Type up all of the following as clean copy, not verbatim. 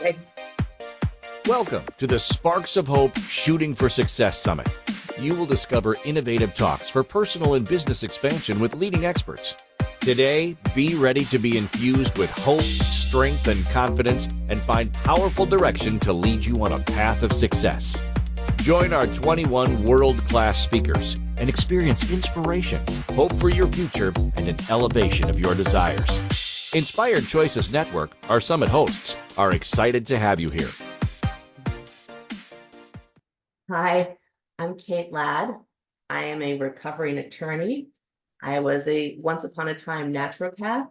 Okay. Welcome to the Sparks of Hope Shooting for Success Summit. You will discover innovative talks for personal and business expansion with leading experts. Today, be ready to be infused with hope, strength, and confidence, and find powerful direction to lead you on a path of success. Join our 21 world-class speakers and experience inspiration, hope for your future, and an elevation of your desires. Inspired Choices Network, our summit hosts, are excited to have you here. Hi, I'm Kate Ladd. I am a recovering attorney. I was a once upon a time naturopath,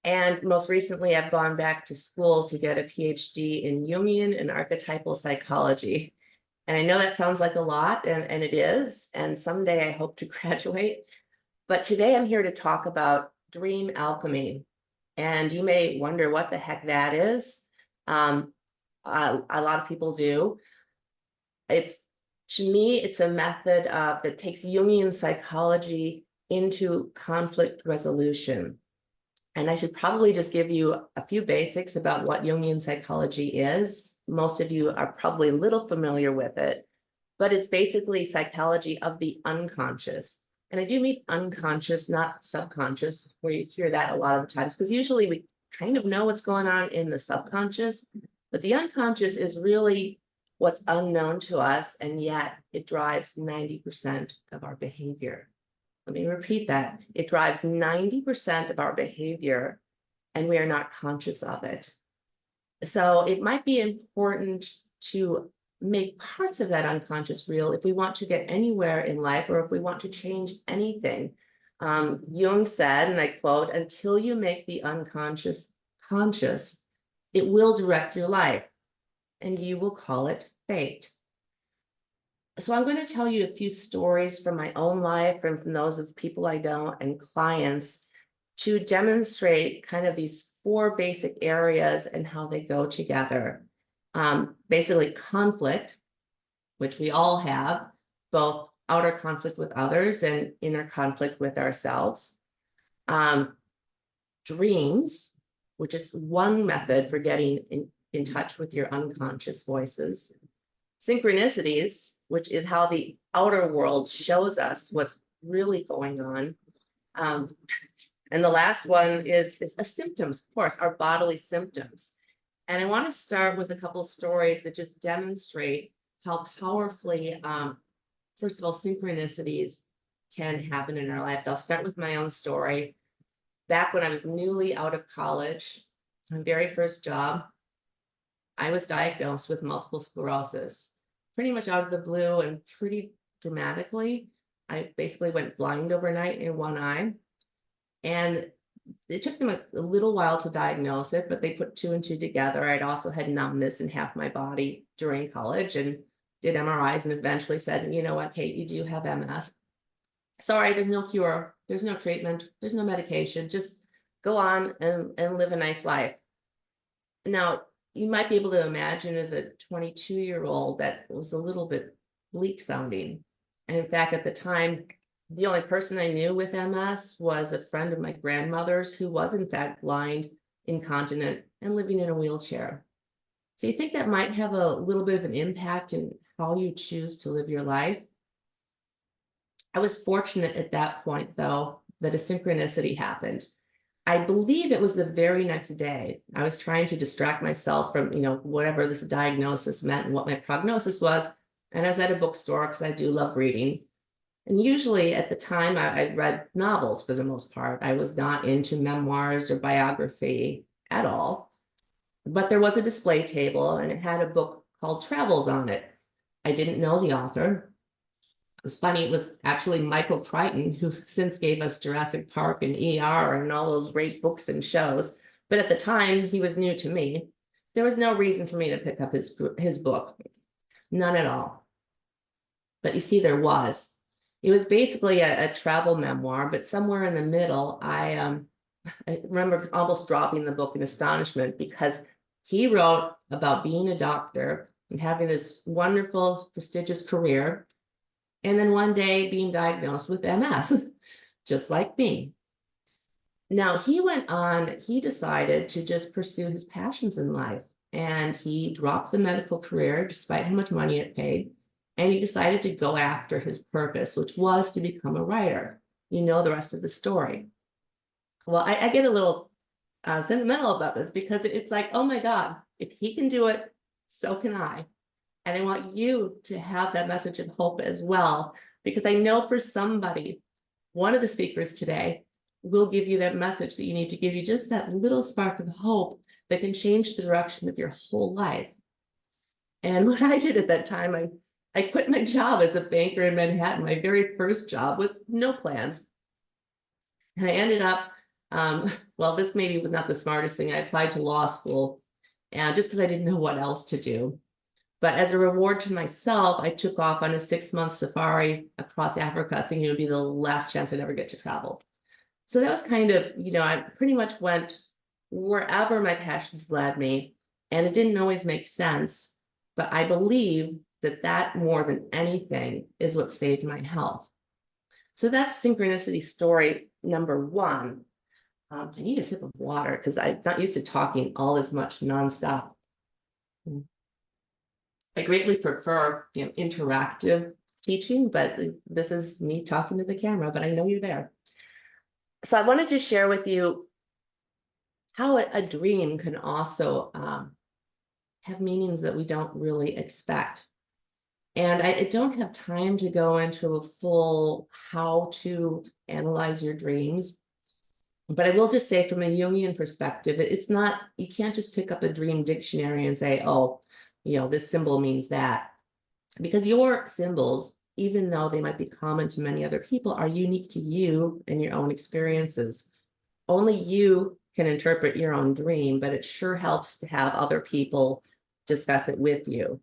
and most recently I've gone back to school to get a PhD in Jungian and Archetypal Psychology. And I know that sounds like a lot, and it is, and someday I hope to graduate. But today I'm here to talk about dream alchemy. And you may wonder what the heck that is. A lot of people do. To me, it's a method that takes Jungian psychology into conflict resolution. And I should probably just give you a few basics about what Jungian psychology is. Most of you are probably a little familiar with it, but it's basically psychology of the unconscious. And I do mean unconscious, not subconscious, where you hear that a lot of the times, because usually we kind of know what's going on in the subconscious, but the unconscious is really what's unknown to us, and yet it drives 90% of our behavior. Let me repeat that. It drives 90% of our behavior, and we are not conscious of it. So it might be important to make parts of that unconscious real if we want to get anywhere in life, or if we want to change anything. Jung said, and I quote, "Until you make the unconscious conscious, it will direct your life, and you will call it fate." So I'm going to tell you a few stories from my own life and from those of people I know and clients to demonstrate kind of these four basic areas and how they go together. Basically conflict, which we all have, both outer conflict with others and inner conflict with ourselves. Dreams, which is one method for getting in touch with your unconscious voices. Synchronicities, which is how the outer world shows us what's really going on. And the last one is symptoms, of course, our bodily symptoms. And I want to start with a couple of stories that just demonstrate how powerfully, first of all, synchronicities can happen in our life. I'll start with my own story. Back when I was newly out of college, my very first job, I was diagnosed with multiple sclerosis, pretty much out of the blue and pretty dramatically. I basically went blind overnight in one eye. And it took them a little while to diagnose it, but they put two and two together. I'd also had numbness in half my body during college and did MRIs and eventually said, "You know what, Kate, you do have MS. Sorry, there's no cure, there's no treatment, there's no medication. Just go on and live a nice life." Now, you might be able to imagine as a 22-year-old that was a little bit bleak sounding. And in fact, at the time, the only person I knew with MS was a friend of my grandmother's who was in fact blind, incontinent, and living in a wheelchair. So you think that might have a little bit of an impact in how you choose to live your life? I was fortunate at that point, though, that a synchronicity happened. I believe it was the very next day. I was trying to distract myself from, whatever this diagnosis meant and what my prognosis was. And I was at a bookstore because I do love reading. And usually at the time, I read novels for the most part. I was not into memoirs or biography at all. But there was a display table and it had a book called Travels on it. I didn't know the author. It was funny, it was actually Michael Crichton, who since gave us Jurassic Park and ER and all those great books and shows. But at the time, he was new to me. There was no reason for me to pick up his book. None at all. But you see, there was. It was basically a travel memoir, but somewhere in the middle, I remember almost dropping the book in astonishment because he wrote about being a doctor and having this wonderful, prestigious career, and then one day being diagnosed with MS, just like me. Now, he went on, he decided to just pursue his passions in life. and he dropped the medical career despite how much money it paid, and he decided to go after his purpose, which was to become a writer. You know the rest of the story. Well, I get a little sentimental about this because it's like, oh my God, if he can do it, so can I. And I want you to have that message of hope as well, because I know for somebody, one of the speakers today will give you that message that you need to give you just that little spark of hope that can change the direction of your whole life. And what I did at that time, I quit my job as a banker in Manhattan, my very first job with no plans. And I ended up, well, this maybe was not the smartest thing. I applied to law school, and just because I didn't know what else to do. But as a reward to myself, I took off on a 6-month safari across Africa, thinking it would be the last chance I'd ever get to travel. So that was kind of, I pretty much went wherever my passions led me, and it didn't always make sense. But I believe that more than anything is what saved my health. So that's synchronicity story number 1. I need a sip of water because I'm not used to talking all this much nonstop. I greatly prefer, interactive teaching, but this is me talking to the camera, but I know you're there. So I wanted to share with you how a dream can also have meanings that we don't really expect. And I don't have time to go into a full how to analyze your dreams, but I will just say from a Jungian perspective, it's not, you can't just pick up a dream dictionary and say, oh, this symbol means that. Because your symbols, even though they might be common to many other people, are unique to you and your own experiences. Only you can interpret your own dream, but it sure helps to have other people discuss it with you.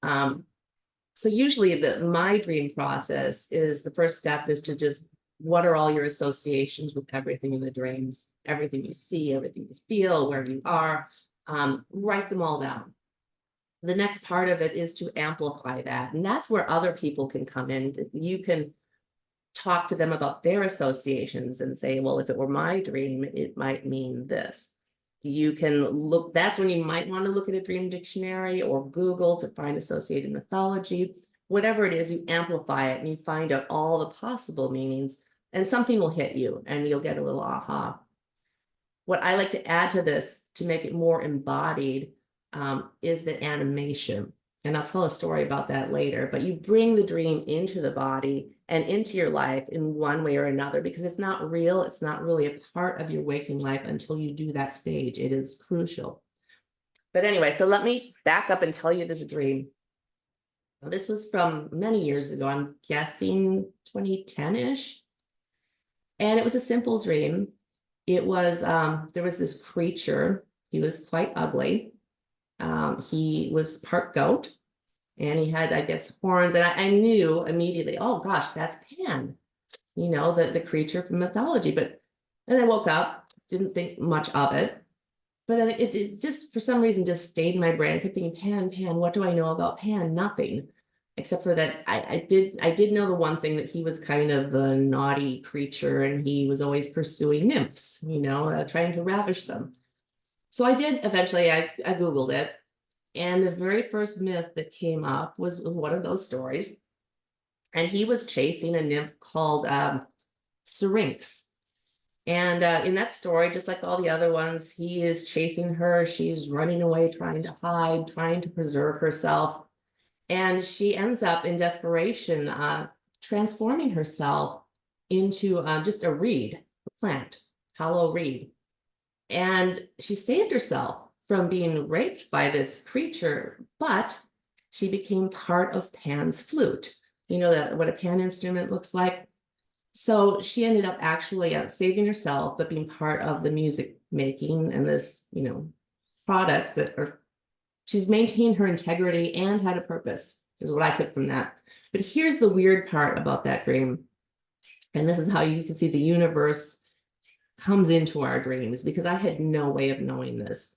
So usually my dream process is the first step is to just, what are all your associations with everything in the dreams? Everything you see, everything you feel, where you are, write them all down. The next part of it is to amplify that. And that's where other people can come in. You can talk to them about their associations and say, well, if it were my dream, it might mean this. You can look, that's when you might want to look at a dream dictionary or Google to find associated mythology. Whatever it is, you amplify it and you find out all the possible meanings, and something will hit you and you'll get a little aha. What I like to add to this to make it more embodied is the animation. And I'll tell a story about that later, but you bring the dream into the body and into your life in one way or another, because it's not real. It's not really a part of your waking life until you do that stage. It is crucial. But anyway, so let me back up and tell you this dream. This was from many years ago. I'm guessing 2010-ish. And it was a simple dream. It was, there was this creature. He was quite ugly. He was part goat, and he had, I guess, horns. And I knew immediately, oh gosh, that's Pan, the creature from mythology. But then I woke up, didn't think much of it. But then it just, for some reason, just stayed in my brain. I kept thinking, Pan, what do I know about Pan? Nothing, except for that I did know the one thing, that he was kind of the naughty creature, and he was always pursuing nymphs, trying to ravish them. So I did eventually, I Googled it, and the very first myth that came up was one of those stories. And he was chasing a nymph called Syrinx. And in that story, just like all the other ones, he is chasing her. She's running away, trying to hide, trying to preserve herself. And she ends up in desperation transforming herself into just a reed, a plant, hollow reed. And she saved herself from being raped by this creature, but she became part of Pan's flute. You know that what a Pan instrument looks like? So she ended up actually saving herself, but being part of the music making and this, product she's maintained her integrity and had a purpose, is what I took from that. But here's the weird part about that dream. And this is how you can see the universe comes into our dreams, because I had no way of knowing this.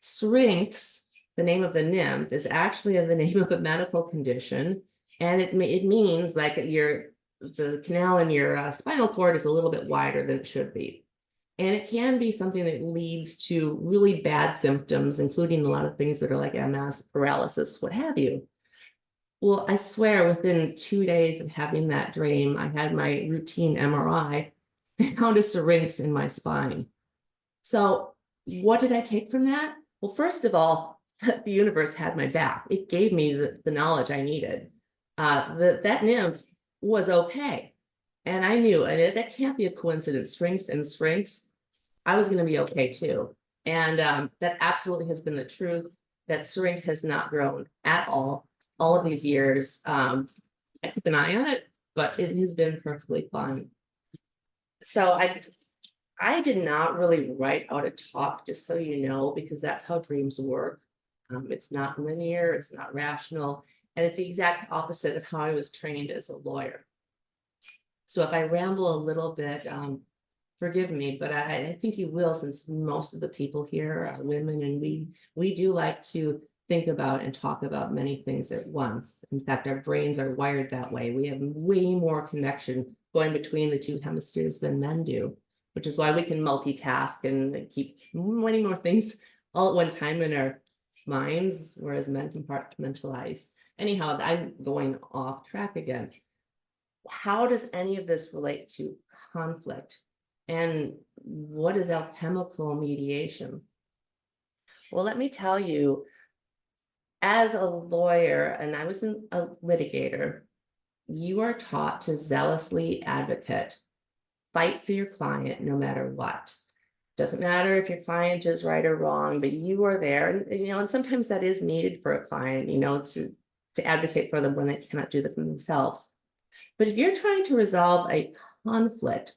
Syrinx, the name of the nymph, is actually the name of a medical condition, and it means like the canal in your spinal cord is a little bit wider than it should be. And it can be something that leads to really bad symptoms, including a lot of things that are like MS, paralysis, what have you. Well, I swear within 2 days of having that dream, I had my routine MRI. They found a syrinx in my spine. So what did I take from that? Well, first of all, the universe had my back. It gave me the knowledge I needed. That nymph was okay. And I knew, and that can't be a coincidence. Strengths and strengths, I was going to be okay too. And that absolutely has been the truth. That syrinx has not grown at all of these years. I keep an eye on it, but it has been perfectly fine. So I did not really write out a talk, just so you know, because that's how dreams work. It's not linear, it's not rational, and it's the exact opposite of how I was trained as a lawyer. So if I ramble a little bit, forgive me, but I think you will, since most of the people here are women, and we do like to think about and talk about many things at once. In fact, our brains are wired that way. We have way more connection going between the two hemispheres than men do, which is why we can multitask and keep many more things all at one time in our minds, whereas men compartmentalize. Anyhow, I'm going off track again. How does any of this relate to conflict? And what is alchemical mediation? Well, let me tell you, as a lawyer, and I was a litigator, you are taught to zealously advocate, fight for your client no matter what. Doesn't matter if your client is right or wrong, but you are there. And sometimes that is needed for a client, to advocate for them when they cannot do that for themselves. But if you're trying to resolve a conflict,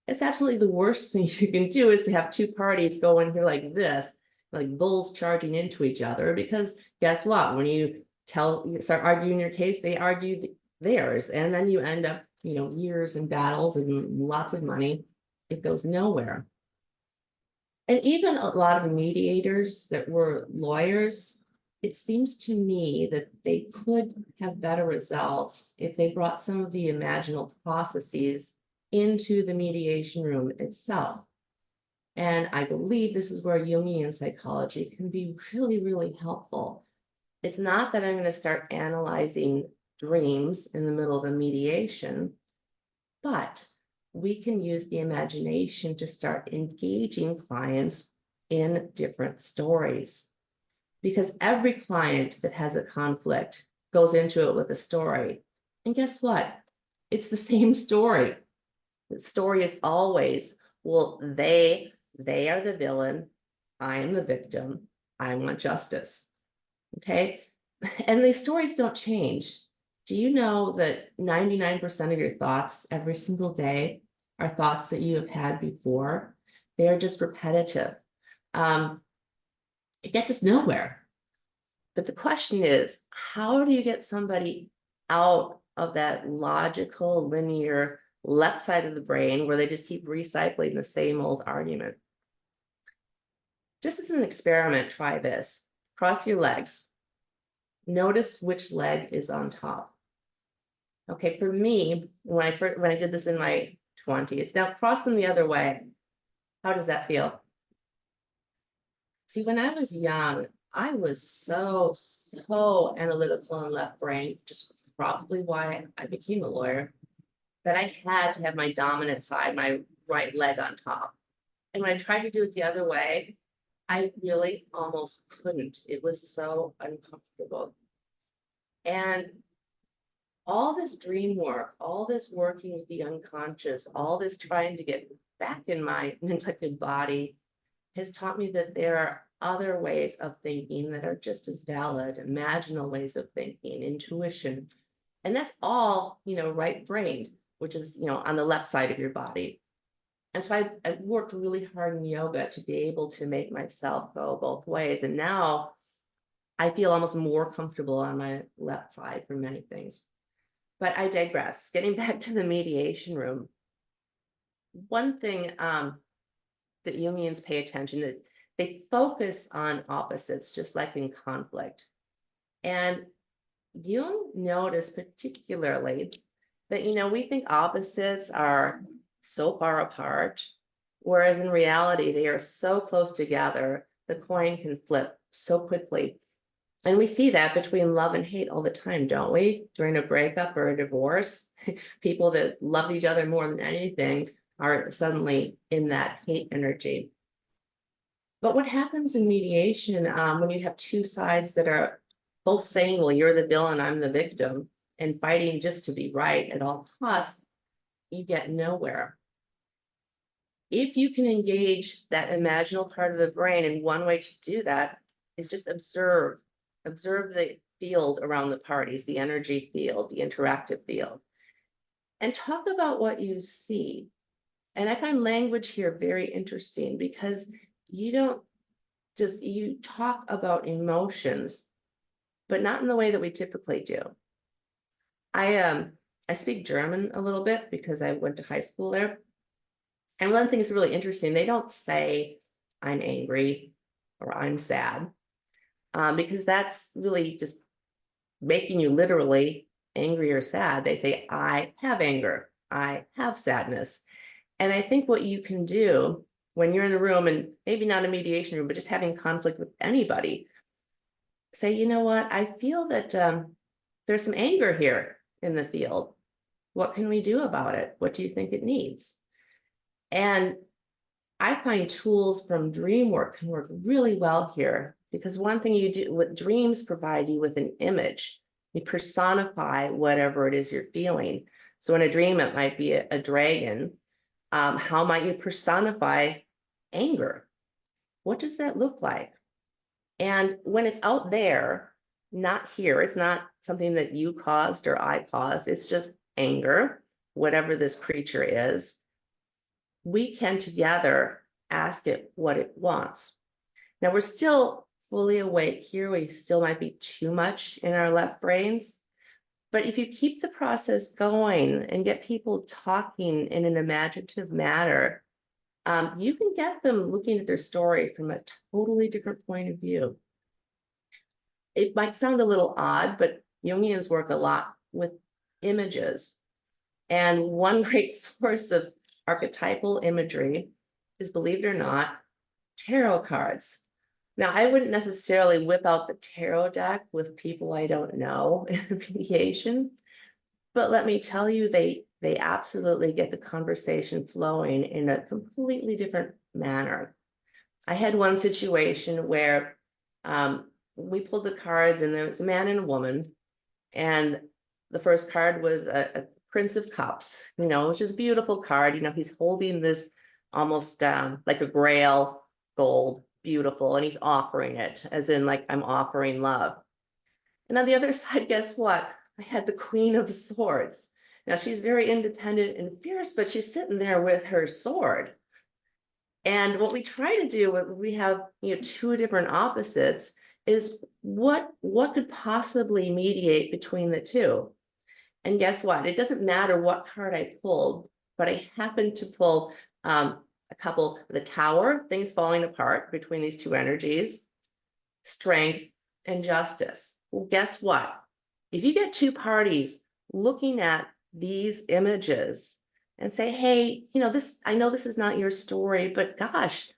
it's absolutely the worst thing you can do is to have two parties go in here like this, like bulls charging into each other, because guess what? When you start arguing your case, they argue theirs, and then you end up, years in battles and lots of money. It goes nowhere. And even a lot of mediators that were lawyers, it seems to me that they could have better results if they brought some of the imaginal processes into the mediation room itself. And I believe this is where Jungian psychology can be really, really helpful. It's not that I'm going to start analyzing dreams in the middle of a mediation, but we can use the imagination to start engaging clients in different stories. Because every client that has a conflict goes into it with a story. And guess what? It's the same story. The story is always, well, they are the villain, I am the victim, I want justice. Okay? And these stories don't change. Do you know that 99% of your thoughts every single day are thoughts that you have had before? They are just repetitive. It gets us nowhere. But the question is, how do you get somebody out of that logical, linear left side of the brain where they just keep recycling the same old argument? Just as an experiment, try this. Cross your legs. Notice which leg is on top. Okay, for me, when I did this in my 20s, now cross them the other way. How does that feel? See, when I was young, I was so analytical and left brain, which is probably why I became a lawyer, that I had to have my dominant side, my right leg on top. And when I tried to do it the other way, I really almost couldn't. It was so uncomfortable. And all this dream work, all this working with the unconscious, all this trying to get back in my neglected body has taught me that there are other ways of thinking that are just as valid, imaginal ways of thinking, intuition. And that's all, right-brained, which is, on the left side of your body. And so I worked really hard in yoga to be able to make myself go both ways. And now I feel almost more comfortable on my left side for many things. But I digress. Getting back to the mediation room, one thing that Jungians pay attention to, they focus on opposites, just like in conflict. And Jung noticed particularly that, we think opposites are so far apart, Whereas in reality, they are so close together, the coin can flip so quickly. And we see that between love and hate all the time, don't we? During a breakup or a divorce, people that love each other more than anything are suddenly in that hate energy. But what happens in mediation when you have two sides that are both saying, well, you're the villain, I'm the victim, and fighting just to be right at all costs, you get nowhere. If you can engage that imaginal part of the brain, and one way to do that is just observe the field around the parties, the energy field, the interactive field, and talk about what you see. And I find language here very interesting because you talk about emotions, but not in the way that we typically do. I speak German a little bit because I went to high school there. And one thing is really interesting, they don't say I'm angry or I'm sad, because that's really just making you literally angry or sad. They say I have anger, I have sadness. And I think what you can do when you're in a room, and maybe not a mediation room, but just having conflict with anybody, say, you know what, I feel that there's some anger here in the field. What can we do about it? What do you think it needs? And I find tools from dream work can work really well here, because one thing you do, what dreams provide you with an image. You personify whatever it is you're feeling. So in a dream, it might be a dragon. How might you personify anger? What does that look like? And when it's out there, not here, it's not something that you caused or I caused, it's just anger, whatever this creature is, we can together ask it what it wants. Now we're still fully awake here. We still might be too much in our left brains. But if you keep the process going and get people talking in an imaginative manner, you can get them looking at their story from a totally different point of view. It might sound a little odd, but Jungians work a lot with images. And one great source of archetypal imagery is, believe it or not, tarot cards. Now, I wouldn't necessarily whip out the tarot deck with people I don't know in mediation, but let me tell you, they absolutely get the conversation flowing in a completely different manner. I had one situation where we pulled the cards, and there was a man and a woman, and the first card was a Prince of Cups, which is a beautiful card. He's holding this almost like a grail, gold, beautiful, and he's offering it, as in like, I'm offering love. And on the other side, guess what? I had the Queen of Swords. Now, she's very independent and fierce, but she's sitting there with her sword. And what we try to do when we have two different opposites is what could possibly mediate between the two. And guess what? It doesn't matter what card I pulled, but I happened to pull a couple, the Tower, things falling apart between these two energies, strength and justice. Well, guess what? If you get two parties looking at these images and say, hey, I know this is not your story, but gosh,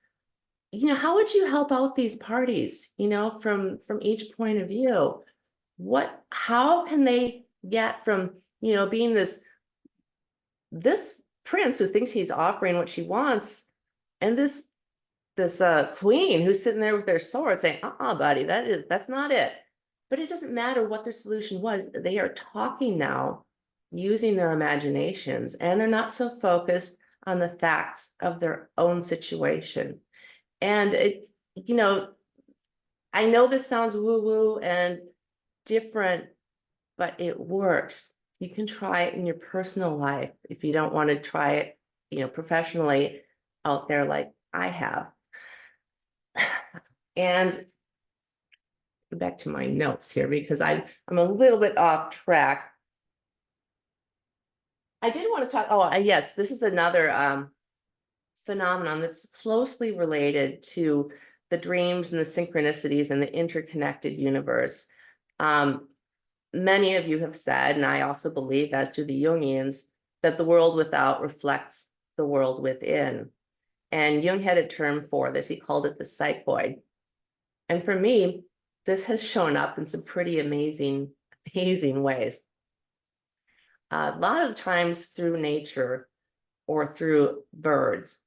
how would you help out these parties, from each point of view? How can they get from, being this prince who thinks he's offering what she wants, and this queen who's sitting there with their sword saying, buddy, that's not it. But it doesn't matter what their solution was. They are talking now using their imaginations, and they're not so focused on the facts of their own situation. And I know this sounds woo-woo and different, but it works. You can try it in your personal life if you don't want to try it, professionally out there like I have. And back to my notes here, because I'm a little bit off track. I did want to talk, yes, this is another phenomenon that's closely related to the dreams and the synchronicities and the interconnected universe. Many of you have said, and I also believe, as do the Jungians, that the world without reflects the world within. And Jung had a term for this. He called it the psychoid. And for me, this has shown up in some pretty amazing ways. A lot of times through nature or through birds.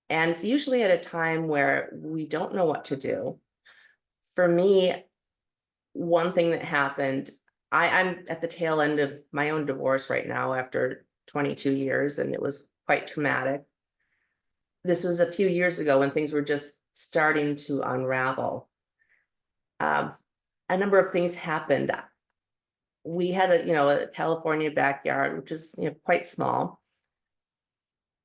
And it's usually at a time where we don't know what to do. For me, one thing that happened, I'm at the tail end of my own divorce right now after 22 years, and it was quite traumatic. This was a few years ago when things were just starting to unravel. A number of things happened. We had a California backyard, which is quite small.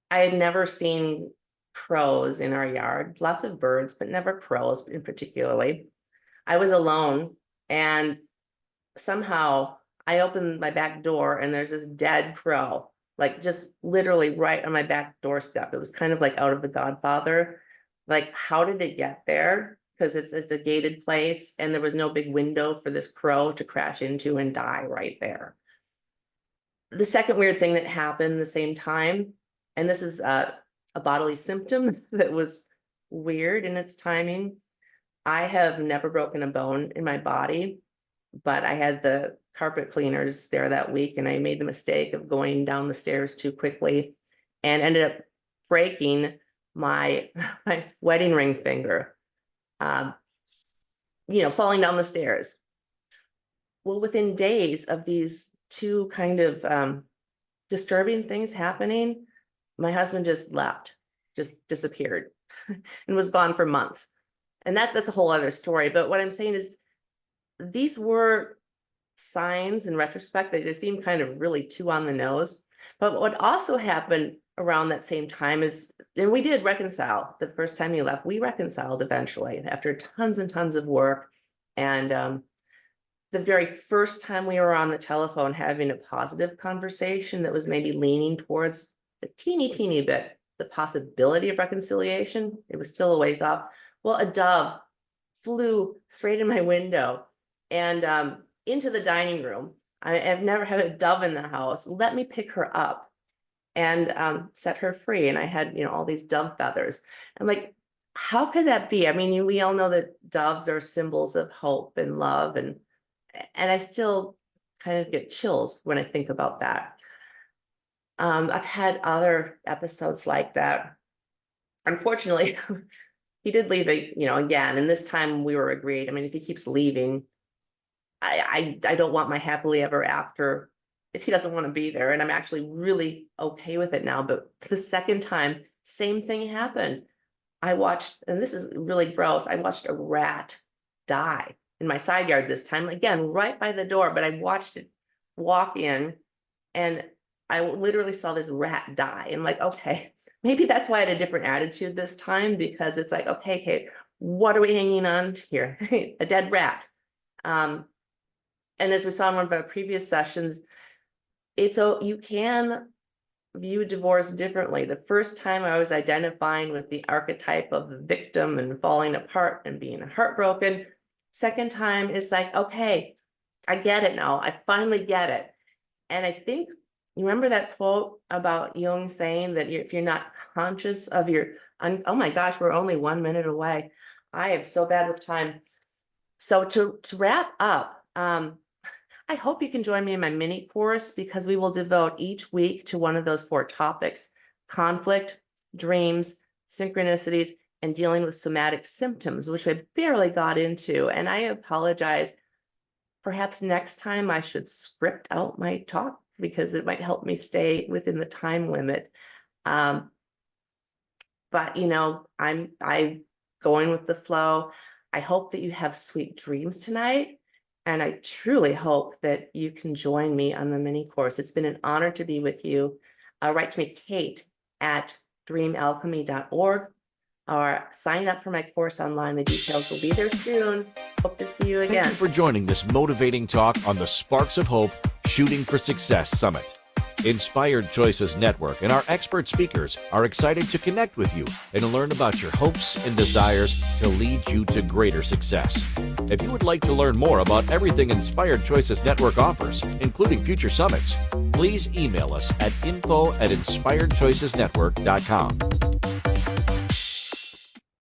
I had never seen crows in our yard, lots of birds, but never crows in particularly. I was alone, and somehow I opened my back door and there's this dead crow, like just literally right on my back doorstep. It was kind of like out of The Godfather. Like, how did it get there? Because it's a gated place and there was no big window for this crow to crash into and die right there. The second weird thing that happened the same time, and this is a bodily symptom that was weird in its timing. I have never broken a bone in my body, but I had the carpet cleaners there that week, and I made the mistake of going down the stairs too quickly and ended up breaking my wedding ring finger, falling down the stairs. Well, within days of these two kind of disturbing things happening, my husband just left, just disappeared and was gone for months. And that's a whole other story. But what I'm saying is these were signs in retrospect that just seemed kind of really too on the nose. But what also happened around that same time is, and we did reconcile the first time he left, we reconciled eventually after tons and tons of work. And the very first time we were on the telephone having a positive conversation that was maybe leaning towards a teeny bit the possibility of reconciliation, it was still a ways off. Well, a dove flew straight in my window and into the dining room. I've never had a dove in the house. Let me pick her up and set her free. And I had, all these dove feathers. I'm like, how could that be? I mean, we all know that doves are symbols of hope and love, and I still kind of get chills when I think about that. I've had other episodes like that. Unfortunately, he did leave again, and this time we were agreed. I mean, if he keeps leaving, I don't want my happily ever after if he doesn't want to be there, and I'm actually really okay with it now. But the second time, same thing happened. I watched, and this is really gross, I watched a rat die in my side yard this time, again, right by the door, but I watched it walk in, and I literally saw this rat die. And like, okay, maybe that's why I had a different attitude this time, because it's like, okay, Kate, what are we hanging on to here? A dead rat. And as we saw in one of our previous sessions, you can view divorce differently. The first time I was identifying with the archetype of the victim and falling apart and being heartbroken. Second time, it's like, okay, I get it now. I finally get it. And I think, you remember that quote about Jung saying that if you're not conscious of your, oh my gosh, we're only 1 minute away. I am so bad with time. So to wrap up, I hope you can join me in my mini course, because we will devote each week to one of those 4 topics: conflict, dreams, synchronicities, and dealing with somatic symptoms, which I barely got into. And I apologize. Perhaps next time I should script out my talk, because it might help me stay within the time limit. But I'm going with the flow. I hope that you have sweet dreams tonight. And I truly hope that you can join me on the mini course. It's been an honor to be with you. Write to me, kate@dreamalchemy.org, or sign up for my course online. The details will be there soon. Hope to see you again. Thank you for joining this motivating talk on the Sparks of Hope Shooting for Success Summit. Inspired Choices Network and our expert speakers are excited to connect with you and learn about your hopes and desires to lead you to greater success. If you would like to learn more about everything Inspired Choices Network offers, including future summits, please email us at info@inspiredchoicesnetwork.com.